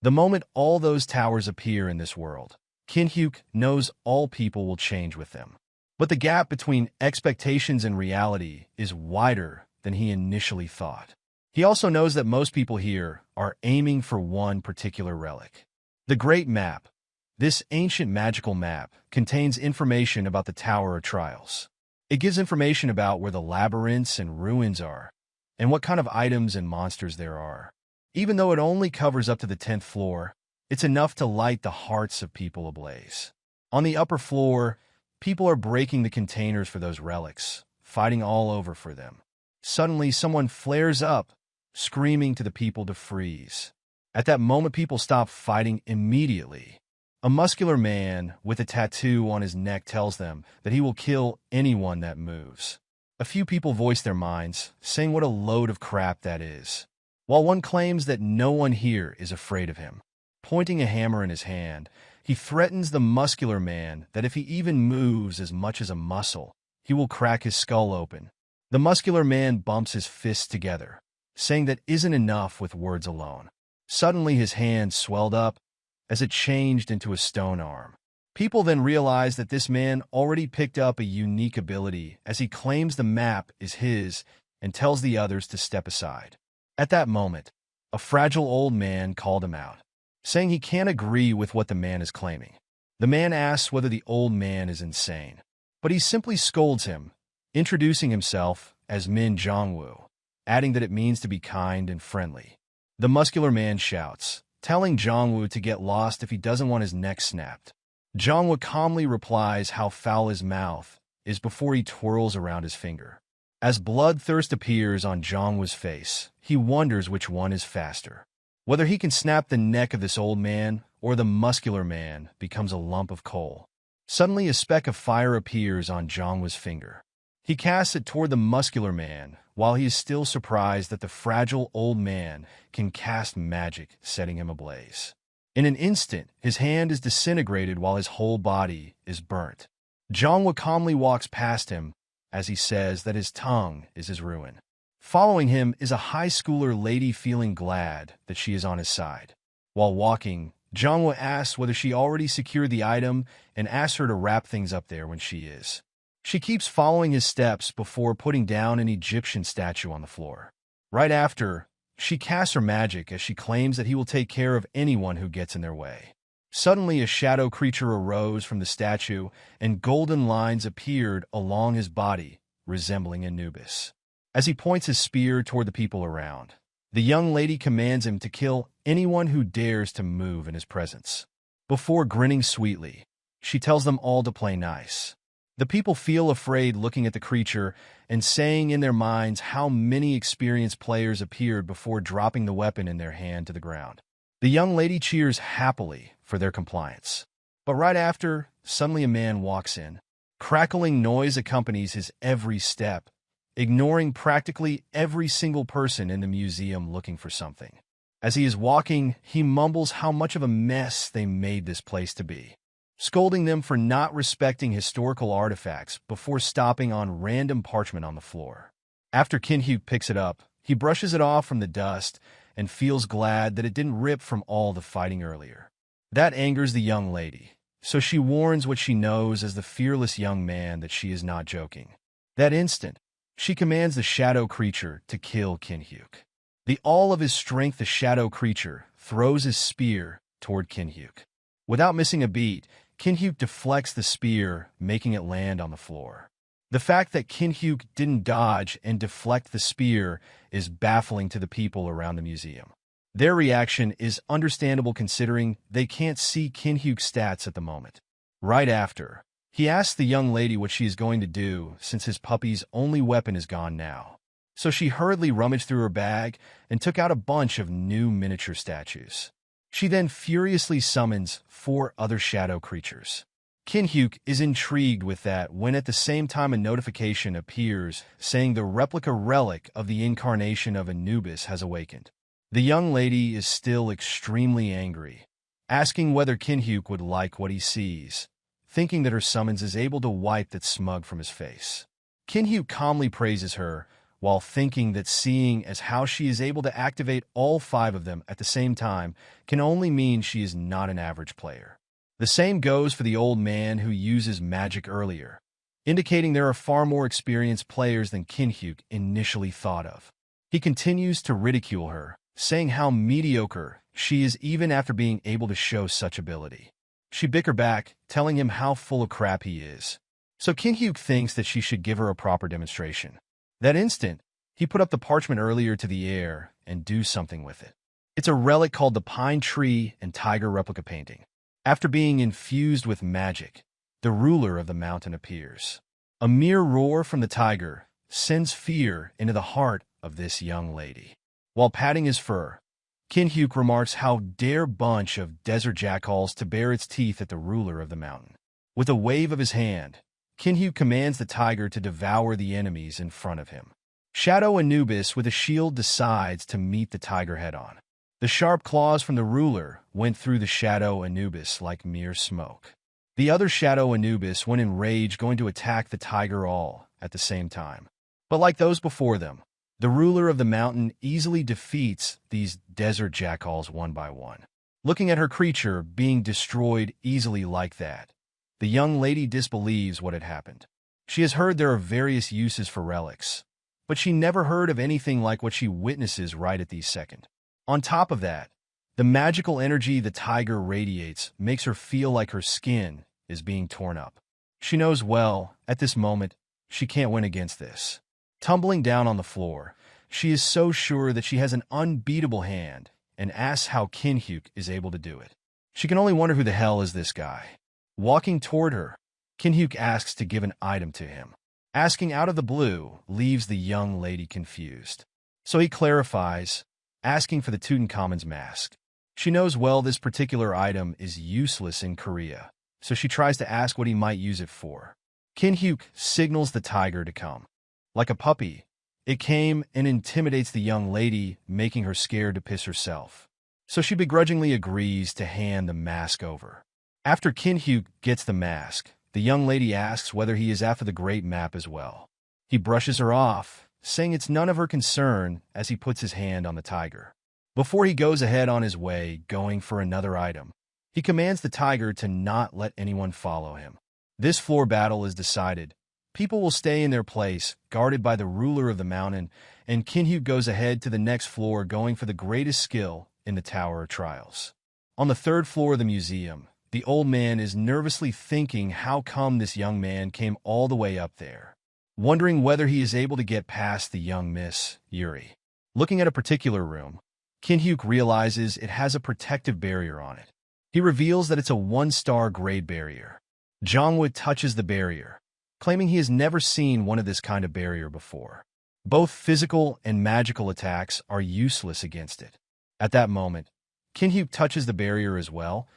The moment all those towers appear in this world, Kinhyuk knows all people will change with them. But the gap between expectations and reality is wider than he initially thought. He also knows that most people here are aiming for one particular relic. The Great Map. This ancient magical map contains information about the Tower of Trials. It gives information about where the labyrinths and ruins are, and what kind of items and monsters there are. Even though it only covers up to the 10th floor, it's enough to light the hearts of people ablaze. On the upper floor, people are breaking the containers for those relics, fighting all over for them. Suddenly, someone flares up, screaming to the people to freeze. At that moment, people stop fighting immediately. A muscular man with a tattoo on his neck tells them that he will kill anyone that moves. A few people voice their minds, saying what a load of crap that is, while one claims that no one here is afraid of him. Pointing a hammer in his hand, he threatens the muscular man that if he even moves as much as a muscle, he will crack his skull open. The muscular man bumps his fists together, saying that isn't enough with words alone. Suddenly his hand swelled up as it changed into a stone arm. People then realize that this man already picked up a unique ability as he claims the map is his and tells the others to step aside. At that moment, a fragile old man called him out, saying he can't agree with what the man is claiming. The man asks whether the old man is insane, but he simply scolds him, introducing himself as Min Jongwoo, adding that it means to be kind and friendly. The muscular man shouts, telling Jongwoo to get lost if he doesn't want his neck snapped. Jongwoo calmly replies how foul his mouth is before he twirls around his finger. As bloodthirst appears on Jongwoo's face, he wonders which one is faster. Whether he can snap the neck of this old man or the muscular man becomes a lump of coal. Suddenly a speck of fire appears on Jongwoo's finger. He casts it toward the muscular man, while he is still surprised that the fragile old man can cast magic, setting him ablaze. In an instant, his hand is disintegrated while his whole body is burnt. Jongwoo calmly walks past him as he says that his tongue is his ruin. Following him is a high schooler lady feeling glad that she is on his side. While walking, Jongwoo asks whether she already secured the item and asks her to wrap things up there when she is. She keeps following his steps before putting down an Egyptian statue on the floor. Right after, she casts her magic as she claims that he will take care of anyone who gets in their way. Suddenly, a shadow creature arose from the statue, and golden lines appeared along his body, resembling Anubis. As he points his spear toward the people around, the young lady commands him to kill anyone who dares to move in his presence. Before grinning sweetly, she tells them all to play nice. The people feel afraid looking at the creature and saying in their minds how many experienced players appeared before dropping the weapon in their hand to the ground. The young lady cheers happily for their compliance. But right after, suddenly a man walks in. Crackling noise accompanies his every step, ignoring practically every single person in the museum looking for something. As he is walking, he mumbles how much of a mess they made this place to be, scolding them for not respecting historical artifacts before stopping on random parchment on the floor. After Kinhyuk picks it up, he brushes it off from the dust and feels glad that it didn't rip from all the fighting earlier. That angers the young lady, so she warns what she knows as the fearless young man that she is not joking. That instant, she commands the shadow creature to kill Kinhyuk. The all of his strength, the shadow creature throws his spear toward Kinhyuk. Without missing a beat, Kinhyuk deflects the spear, making it land on the floor. The fact that Kinhyuk didn't dodge and deflect the spear is baffling to the people around the museum. Their reaction is understandable considering they can't see Kinhyuk's stats at the moment. Right after, he asks the young lady what she is going to do since his puppy's only weapon is gone now. So she hurriedly rummaged through her bag and took out a bunch of new miniature statues. She then furiously summons 4 other shadow creatures. Kinhyuk is intrigued with that when at the same time a notification appears saying the replica relic of the incarnation of Anubis has awakened. The young lady is still extremely angry, asking whether Kinhyuk would like what he sees, thinking that her summons is able to wipe that smug from his face. Kinhyuk calmly praises her, while thinking that seeing as how she is able to activate all 5 of them at the same time can only mean she is not an average player. The same goes for the old man who uses magic earlier, indicating there are far more experienced players than Kinhyuk initially thought of. He continues to ridicule her, saying how mediocre she is even after being able to show such ability. She bicker back, telling him how full of crap he is. So Kinhyuk thinks that she should give her a proper demonstration. That instant, he put up the parchment earlier to the air and do something with it. It's a relic called the Pine Tree and Tiger replica painting. After being infused with magic, the ruler of the mountain appears. A mere roar from the tiger sends fear into the heart of this young lady. While patting his fur, Kinhyuk remarks how dare bunch of desert jackals to bare its teeth at the ruler of the mountain. With a wave of his hand, Kinhyuk commands the tiger to devour the enemies in front of him. Shadow Anubis with a shield decides to meet the tiger head-on. The sharp claws from the ruler went through the Shadow Anubis like mere smoke. The other Shadow Anubis went in rage, going to attack the tiger all at the same time. But like those before them, the ruler of the mountain easily defeats these desert jackals one by one. Looking at her creature being destroyed easily like that, the young lady disbelieves what had happened. She has heard there are various uses for relics, but she never heard of anything like what she witnesses right at this second. On top of that, the magical energy the tiger radiates makes her feel like her skin is being torn up. She knows well, at this moment, she can't win against this. Tumbling down on the floor, she is so sure that she has an unbeatable hand and asks how Kinhyuk is able to do it. She can only wonder who the hell is this guy. Walking toward her, Kinhyuk asks to give an item to him. Asking out of the blue leaves the young lady confused. So he clarifies, asking for the Tutankhamun's mask. She knows well this particular item is useless in Korea, so she tries to ask what he might use it for. Kinhyuk signals the tiger to come. Like a puppy, it came and intimidates the young lady, making her scared to piss herself. So she begrudgingly agrees to hand the mask over. After Kinhyuk gets the mask, the young lady asks whether he is after the Great Map as well. He brushes her off, saying it's none of her concern as he puts his hand on the tiger. Before he goes ahead on his way, going for another item, he commands the tiger to not let anyone follow him. This floor battle is decided. People will stay in their place, guarded by the ruler of the mountain, and Kinhyuk goes ahead to the next floor, going for the greatest skill in the Tower of Trials. On the 3rd floor of the museum, the old man is nervously thinking how come this young man came all the way up there, wondering whether he is able to get past the young Miss Yuri. Looking at a particular room, Kinhyuk realizes it has a protective barrier on it. He reveals that it's a 1-star grade barrier. Jongwoo touches the barrier, claiming he has never seen one of this kind of barrier before. Both physical and magical attacks are useless against it. At that moment, Kinhyuk touches the barrier as well,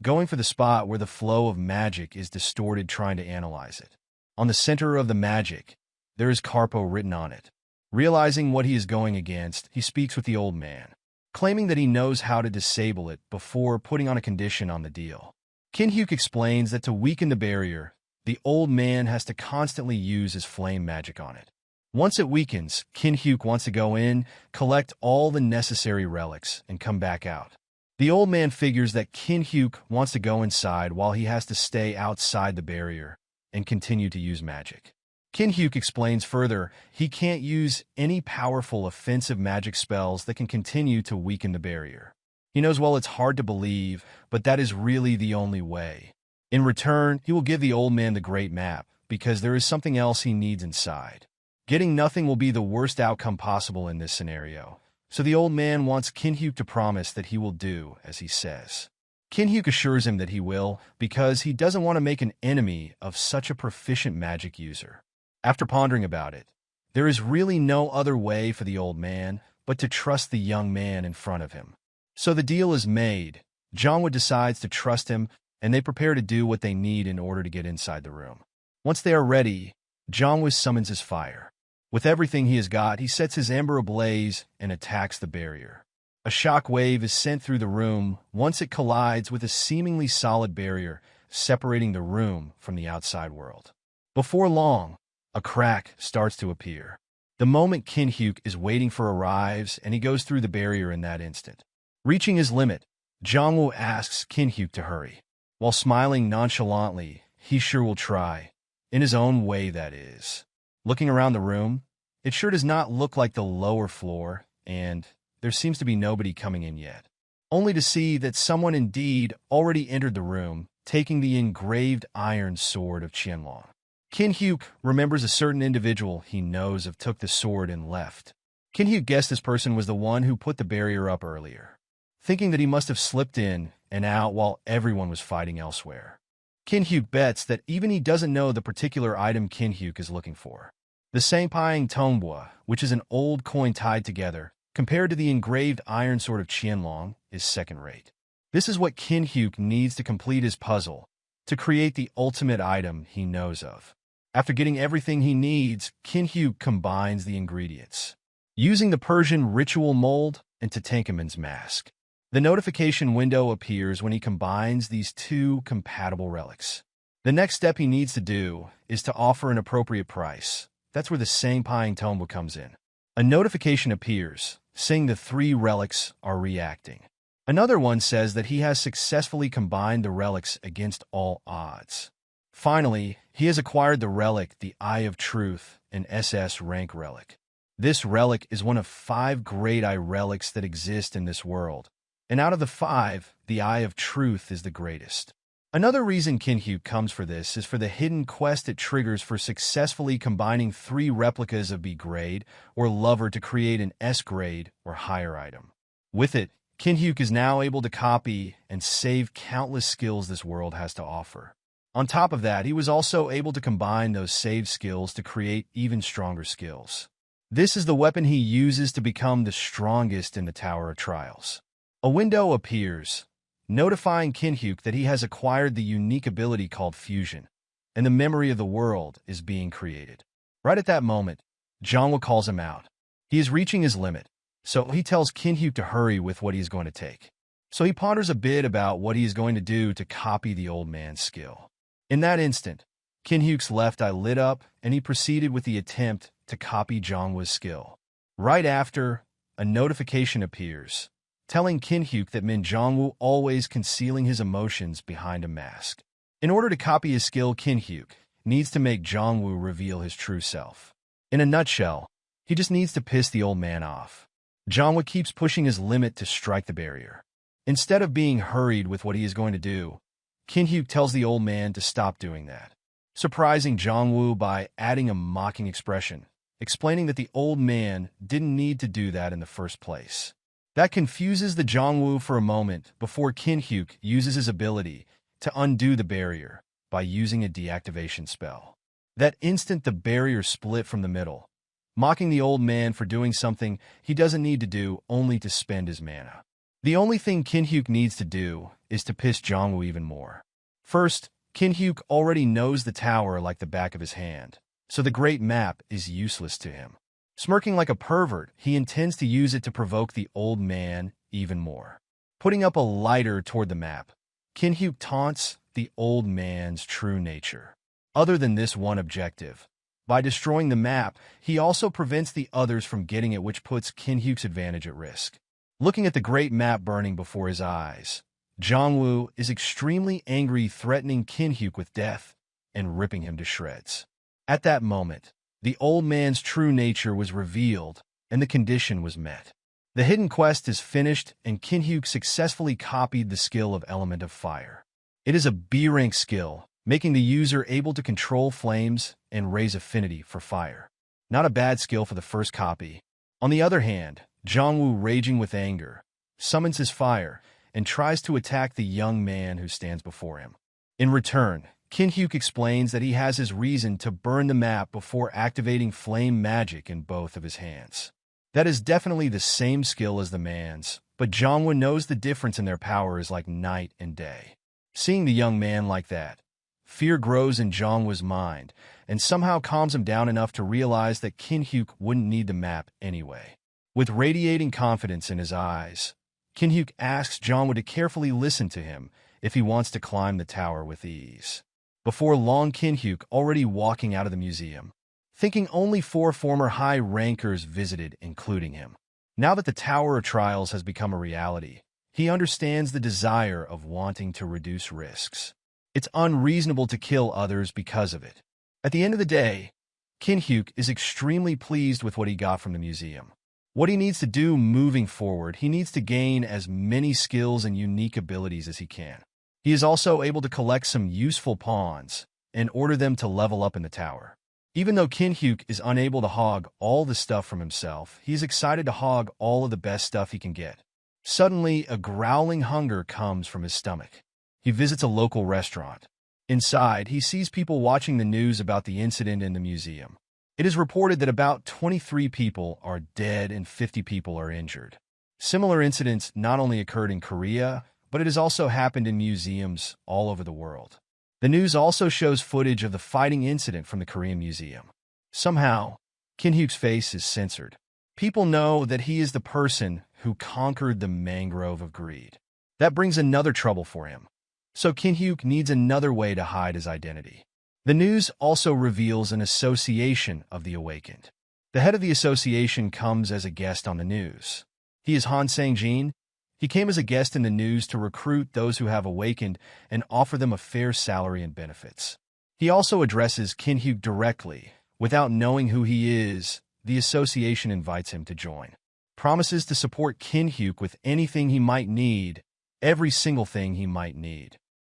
going for the spot where the flow of magic is distorted, trying to analyze it. On the center of the magic, there is Carpo written on it. Realizing what he is going against, he speaks with the old man, claiming that he knows how to disable it before putting on a condition on the deal. Kinhyuk explains that to weaken the barrier, the old man has to constantly use his flame magic on it. Once it weakens, Kinhyuk wants to go in, collect all the necessary relics, and come back out. The old man figures that Kinhyuk wants to go inside while he has to stay outside the barrier and continue to use magic. Kinhyuk explains further he can't use any powerful offensive magic spells that can continue to weaken the barrier. He knows well it's hard to believe, but that is really the only way. In return, he will give the old man the Great Map, because there is something else he needs inside. Getting nothing will be the worst outcome possible in this scenario, so the old man wants Kinhyuk to promise that he will do as he says. Kinhyuk assures him that he will, because he doesn't want to make an enemy of such a proficient magic user. After pondering about it, there is really no other way for the old man but to trust the young man in front of him. So the deal is made. Jongwoo decides to trust him, and they prepare to do what they need in order to get inside the room. Once they are ready, Jongwoo summons his fire. With everything he has got, he sets his ember ablaze and attacks the barrier. A shock wave is sent through the room once it collides with a seemingly solid barrier, separating the room from the outside world. Before long, a crack starts to appear. The moment Kin-hyuk is waiting for arrives, and he goes through the barrier in that instant. Reaching his limit, Jongwoo asks Kin-hyuk to hurry. While smiling nonchalantly, he sure will try. In his own way, that is. Looking around the room, it sure does not look like the lower floor, and there seems to be nobody coming in yet. Only to see that someone indeed already entered the room, taking the engraved iron sword of Qianlong. Kin-hyuk remembers a certain individual he knows of took the sword and left. Kin-hyuk guessed this person was the one who put the barrier up earlier, thinking that he must have slipped in and out while everyone was fighting elsewhere. Kin-hyuk bets that even he doesn't know the particular item Kin-hyuk is looking for. The Sangpyeong Tonghua, which is an old coin tied together, compared to the engraved iron sword of Qianlong, is second-rate. This is what Kin-hyuk needs to complete his puzzle, to create the ultimate item he knows of. After getting everything he needs, Kin-hyuk combines the ingredients, using the Persian ritual mold and Tutankhamun's mask. The notification window appears when he combines these two compatible relics. The next step he needs to do is to offer an appropriate price. That's where the Sangpyeong Tonghua comes in. A notification appears, saying the three relics are reacting. Another one says that he has successfully combined the relics against all odds. Finally, he has acquired the relic, the Eye of Truth, an SS rank relic. This relic is one of 5 great eye relics that exist in this world, and out of the 5, the Eye of Truth is the greatest. Another reason Kin-hyuk comes for this is for the hidden quest it triggers for successfully combining 3 replicas of B grade or Lover to create an S grade or higher item. With it, Kin-hyuk is now able to copy and save countless skills this world has to offer. On top of that, he was also able to combine those saved skills to create even stronger skills. This is the weapon he uses to become the strongest in the Tower of Trials. A window appears, notifying Kin-hyuk that he has acquired the unique ability called Fusion, and the memory of the world is being created. Right at that moment, Jongwoo calls him out. He is reaching his limit, so he tells Kin-hyuk to hurry with what he is going to take. So he ponders a bit about what he is going to do to copy the old man's skill. In that instant, Kin-hyuk's left eye lit up, and he proceeded with the attempt to copy Jongwoo's skill. Right after, a notification appears, telling Kin-hyuk that Min Jongwoo always concealing his emotions behind a mask. In order to copy his skill, Kin-hyuk needs to make Jongwoo reveal his true self. In a nutshell, he just needs to piss the old man off. Jongwoo keeps pushing his limit to strike the barrier. Instead of being hurried with what he is going to do, Kin-hyuk tells the old man to stop doing that, surprising Jongwoo by adding a mocking expression, explaining that the old man didn't need to do that in the first place. That confuses the Jongwoo for a moment before Kin-hyuk uses his ability to undo the barrier by using a deactivation spell. That instant, the barrier split from the middle, mocking the old man for doing something he doesn't need to do only to spend his mana. The only thing Kin-hyuk needs to do is to piss Jongwoo even more. First, Kin-hyuk already knows the tower like the back of his hand, so the great map is useless to him. Smirking like a pervert, he intends to use it to provoke the old man even more. Putting up a lighter toward the map, Kin-hyuk taunts the old man's true nature. Other than this one objective, by destroying the map, he also prevents the others from getting it, which puts Kin-hyuk's advantage at risk. Looking at the great map burning before his eyes, Jongwoo is extremely angry, threatening Kin-hyuk with death and ripping him to shreds. At that moment, the old man's true nature was revealed and the condition was met. The hidden quest is finished and Kin-hyuk successfully copied the skill of Element of Fire. It is a B-rank skill, making the user able to control flames and raise affinity for fire. Not a bad skill for the first copy. On the other hand, Jongwoo, raging with anger, summons his fire and tries to attack the young man who stands before him. In return, Kin-hyuk explains that he has his reason to burn the map before activating flame magic in both of his hands. That is definitely the same skill as the man's, but Jongwoo knows the difference in their power is like night and day. Seeing the young man like that, fear grows in Jongwoo's mind and somehow calms him down enough to realize that Kin-hyuk wouldn't need the map anyway. With radiating confidence in his eyes, Kin-hyuk asks Jongwoo to carefully listen to him if he wants to climb the tower with ease. Before long, Kin-hyuk, already walking out of the museum, thinking only 4 former high rankers visited, including him. Now that the Tower of Trials has become a reality, he understands the desire of wanting to reduce risks. It's unreasonable to kill others because of it. At the end of the day, Kinhyuk is extremely pleased with what he got from the museum. What he needs to do moving forward, he needs to gain as many skills and unique abilities as he can. He is also able to collect some useful pawns and order them to level up in the tower. Even though Kinhyuk is unable to hog all the stuff from himself, he is excited to hog all of the best stuff he can get. Suddenly, a growling hunger comes from his stomach. He visits a local restaurant. Inside, he sees people watching the news about the incident in the museum. It is reported that about 23 people are dead and 50 people are injured. Similar incidents not only occurred in Korea, but it has also happened in museums all over the world. The news also shows footage of the fighting incident from the Korean museum. Somehow, Kinhyuk's face is censored. People know that he is the person who conquered the mangrove of greed. That brings another trouble for him. So Kinhyuk needs another way to hide his identity. The news also reveals an association of the awakened. The head of the association comes as a guest on the news. He is Han Sang-jin. He came as a guest in the news to recruit those who have awakened and offer them a fair salary and benefits. He also addresses Kinhyuk directly. Without knowing who he is, the association invites him to join. Promises to support Kinhyuk with anything he might need, every single thing he might need.